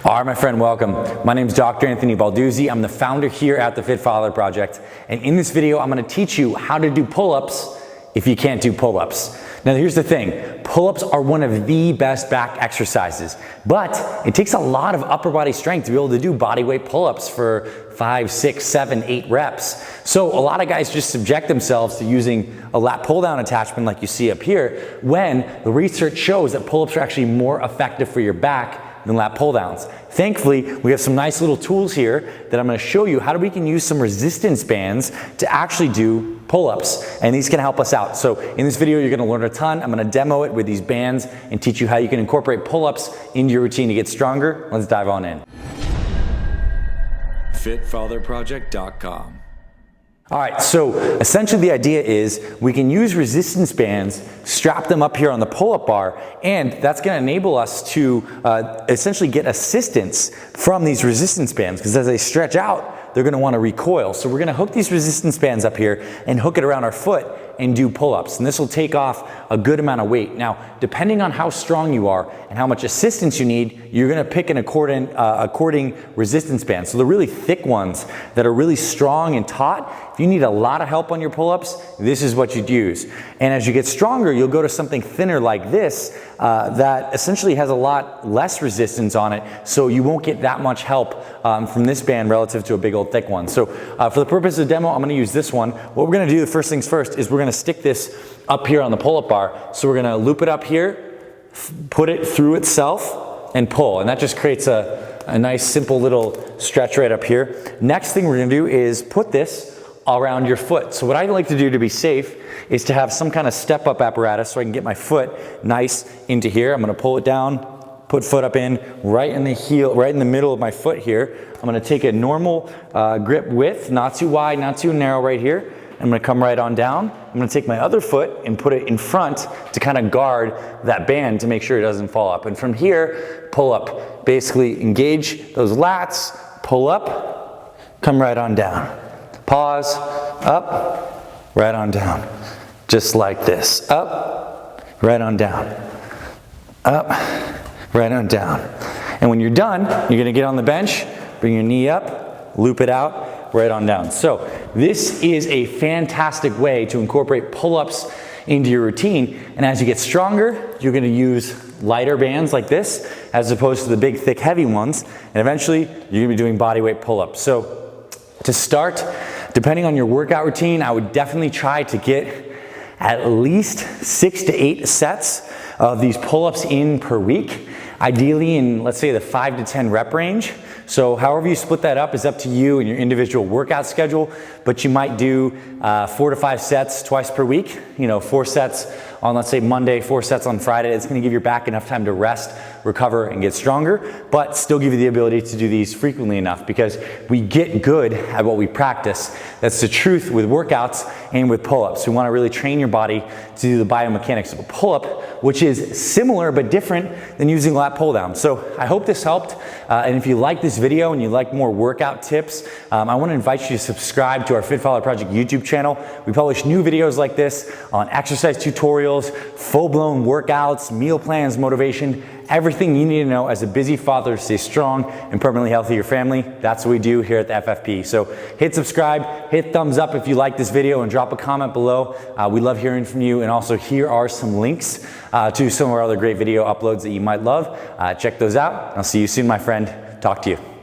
All right, my friend, welcome. My name is Dr. Anthony Balduzzi. I'm the founder here at the Fit Father Project. And in this video, I'm gonna teach you how to do pull-ups if you can't do pull-ups. Now, here's the thing. Pull-ups are one of the best back exercises, but it takes a lot of upper body strength to be able to do body weight pull-ups for 5, 6, 7, 8 reps. So a lot of guys just subject themselves to using a lat pull-down attachment like you see up here, when the research shows that pull-ups are actually more effective for your back than lat pull downs. Thankfully, we have some nice little tools here that I'm gonna show you how we can use some resistance bands to actually do pull-ups, and these can help us out. So in this video, you're gonna learn a ton. I'm gonna demo it with these bands and teach you how you can incorporate pull-ups into your routine to get stronger. Let's dive on in. FitFatherProject.com. All right, so essentially the idea is we can use resistance bands, strap them up here on the pull-up bar, and that's gonna enable us to essentially get assistance from these resistance bands, because as they stretch out, they're gonna wanna recoil. So we're gonna hook these resistance bands up here and hook it around our foot and do pull-ups. And this will take off a good amount of weight. Now, depending on how strong you are and how much assistance you need, you're gonna pick an according resistance band. So the really thick ones that are really strong and taut, if you need a lot of help on your pull-ups, this is what you'd use. And as you get stronger, you'll go to something thinner like this that essentially has a lot less resistance on it, so you won't get that much help from this band relative to a big old thick one. So for the purpose of the demo, I'm gonna use this one. What we're gonna do, the first things first, is we're gonna stick this up here on the pull-up bar. So we're gonna loop it up here, put it through itself, and pull. And that just creates a nice simple little stretch right up here. Next thing we're gonna do is put this around your foot. So what I like to do to be safe is to have some kind of step-up apparatus so I can get my foot nice into here. I'm gonna pull it down, put foot up in, right in the heel, right in the middle of my foot here. I'm gonna take a normal grip width, not too wide, not too narrow right here. I'm gonna come right on down. I'm gonna take my other foot and put it in front to kind of guard that band to make sure it doesn't fall up. And from here, pull up. Basically engage those lats, pull up, come right on down. Pause, up, right on down. Just like this. Up, right on down. Up, right on down. And when you're done, you're gonna get on the bench, bring your knee up, loop it out, right on down. So this is a fantastic way to incorporate pull-ups into your routine. And as you get stronger, you're gonna use lighter bands like this, as opposed to the big, thick, heavy ones. And eventually, you're gonna be doing body weight pull-ups. So to start, depending on your workout routine, I would definitely try to get at least 6 to 8 sets of these pull-ups in per week, ideally in, let's say, the 5 to 10 rep range. So however you split that up is up to you and your individual workout schedule, but you might do 4 to 5 sets twice per week, 4 sets on, let's say, Monday, 4 sets on Friday. It's gonna give your back enough time to rest, recover, and get stronger, but still give you the ability to do these frequently enough, because we get good at what we practice. That's the truth with workouts and with pull-ups. We wanna really train your body to do the biomechanics of a pull-up, which is similar but different than using lat pull-down. So I hope this helped, and if you like this video and you like more workout tips, I wanna invite you to subscribe to our Fit Father Project YouTube channel. We publish new videos like this on exercise tutorials, full-blown workouts, meal plans, motivation, everything you need to know as a busy father to stay strong and permanently healthy your family. That's what we do here at the FFP. So hit subscribe, hit thumbs up if you like this video, and drop a comment below. We love hearing from you. And also, here are some links to some of our other great video uploads that you might love. Check those out. I'll see you soon, my friend. Talk to you.